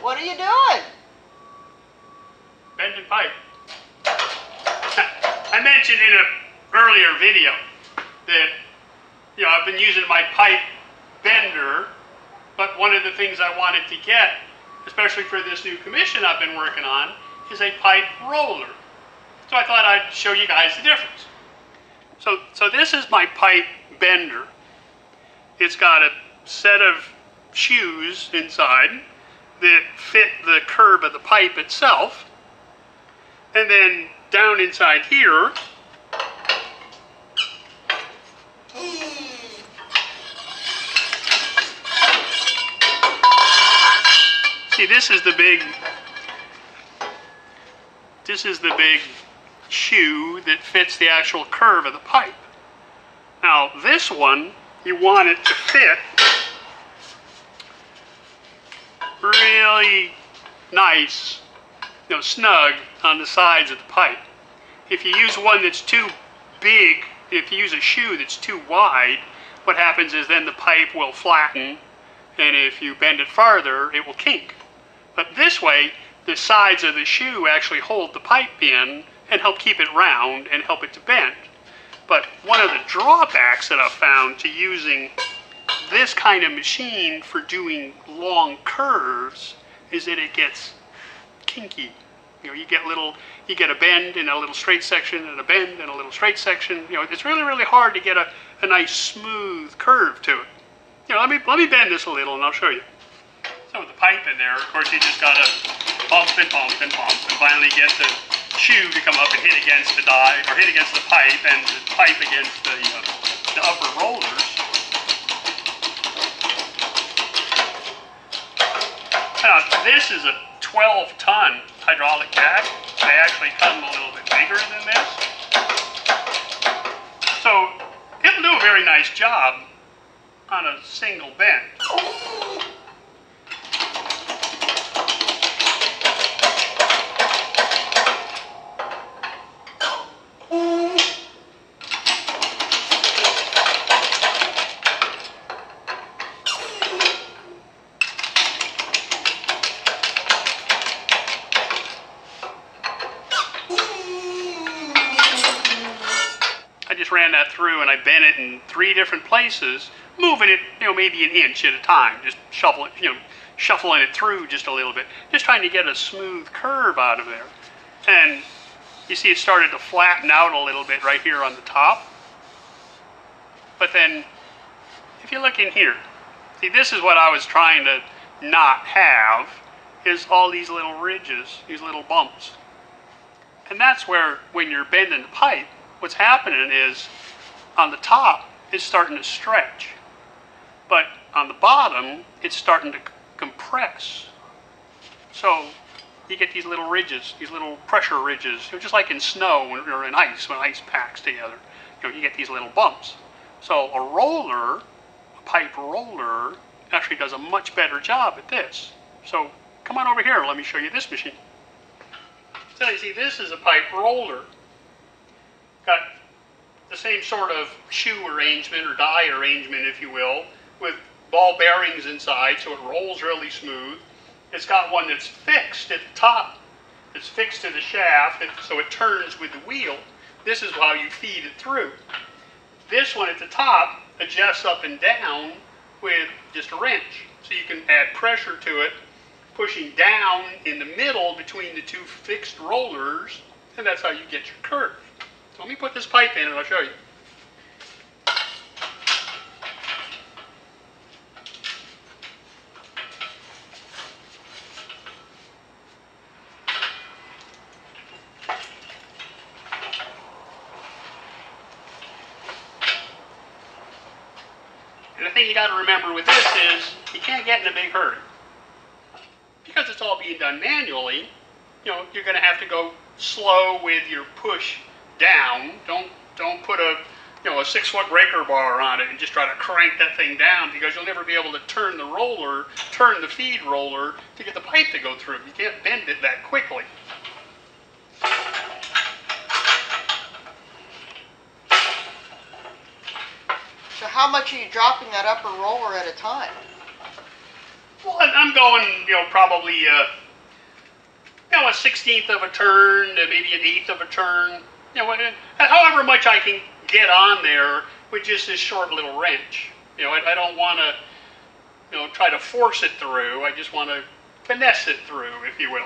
What are you doing? Bending pipe. I mentioned in an earlier video that, I've been using my pipe bender, but one of the things I wanted to get, especially for this new commission I've been working on, is a pipe roller. So I thought I'd show you guys the difference. So this is my pipe bender. It's got a set of shoes inside that fit the curve of the pipe itself. And then down inside here, see, this is the big shoe that fits the actual curve of the pipe. Now this one, you want it to fit really nice, snug on the sides of the pipe. If you use one that's too big, if you use a shoe that's too wide, what happens is then the pipe will flatten, and if you bend it farther, it will kink. But this way, the sides of the shoe actually hold the pipe in and help keep it round and help it to bend. But one of the drawbacks that I've found to using this kind of machine for doing long curves is that it gets kinky. You get a bend in a little straight section and a bend in a little straight section. It's really, really hard to get a nice smooth curve to it. Let me bend this a little and I'll show you. So with the pipe in there, of course, you just gotta bump and bump and bump and finally get the shoe to come up and hit against the die, or hit against the pipe, and the pipe against the upper rollers. Now, this is a 12-ton hydraulic jack. They actually come a little bit bigger than this. So it'll do a very nice job on a single bend. Ran that through and I bent it in 3 different places, moving it, maybe an inch at a time, just shuffling it through just a little bit, just trying to get a smooth curve out of there. And you see it started to flatten out a little bit right here on the top. But then, if you look in here, see, this is what I was trying to not have, is all these little ridges, these little bumps. And that's where, when you're bending the pipe, what's happening is on the top it's starting to stretch, but on the bottom it's starting to compress. So you get these little ridges, these little pressure ridges, just like in snow or in ice, when ice packs together. You get these little bumps. So a roller, a pipe roller, actually does a much better job at this. So come on over here, let me show you this machine. So you see, this is a pipe roller. Got the same sort of shoe arrangement or die arrangement, if you will, with ball bearings inside, so it rolls really smooth. It's got one that's fixed at the top, that's fixed to the shaft, so it turns with the wheel. This is how you feed it through. This one at the top adjusts up and down with just a wrench, so you can add pressure to it, pushing down in the middle between the 2 fixed rollers, and that's how you get your curve. Let me put this pipe in and I'll show you. And the thing you got to remember with this is you can't get in a big hurry. Because it's all being done manually, you're going to have to go slow with your push down. Don't put a 6-foot breaker bar on it and just try to crank that thing down, because you'll never be able to turn the feed roller to get the pipe to go through. You can't bend it that quickly. So how much are you dropping that upper roller at a time? Well, I'm going, probably, a 16th of a turn, maybe an eighth of a turn. However much I can get on there with just this short little wrench. I don't want to, try to force it through. I just want to finesse it through, if you will.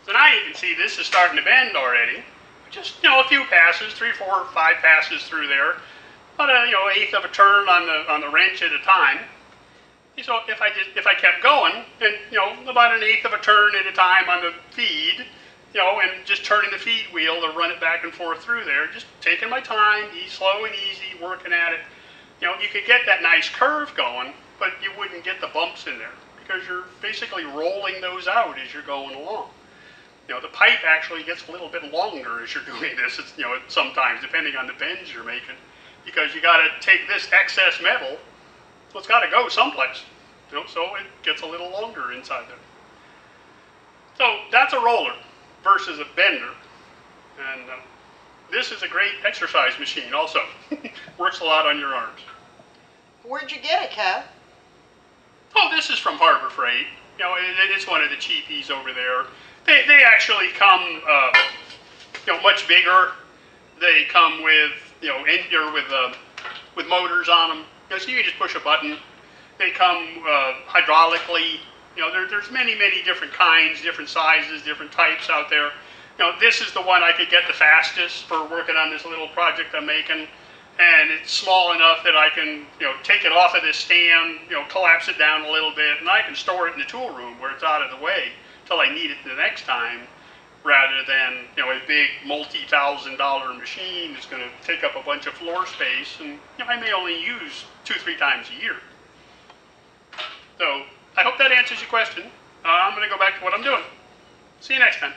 So now you can see this is starting to bend already. Just, a few passes, 3, 4, 5 passes through there. About an eighth of a turn on the wrench at a time. So if I kept going, then about an eighth of a turn at a time on the feed, and just turning the feed wheel to run it back and forth through there, just taking my time, slow and easy, working at it. You could get that nice curve going, but you wouldn't get the bumps in there because you're basically rolling those out as you're going along. The pipe actually gets a little bit longer as you're doing this. It's, sometimes depending on the bends you're making, because you got to take this excess metal. So it's got to go someplace. So it gets a little longer inside there. So that's a roller versus a bender, and this is a great exercise machine. Also, works a lot on your arms. Where'd you get it, Kev? Oh, this is from Harbor Freight. It's one of the cheapies over there. They actually come, much bigger. They come with, with motors on them. So you can just push a button. They come hydraulically. There's many different kinds, different sizes, different types out there. This is the one I could get the fastest for working on this little project I'm making. And it's small enough that I can, take it off of this stand, collapse it down a little bit, and I can store it in the tool room where it's out of the way till I need it the next time, rather than, a big multi-$1,000 machine that's going to take up a bunch of floor space, and I may only use 2-3 times a year. So I hope that answers your question. I'm going to go back to what I'm doing. See you next time.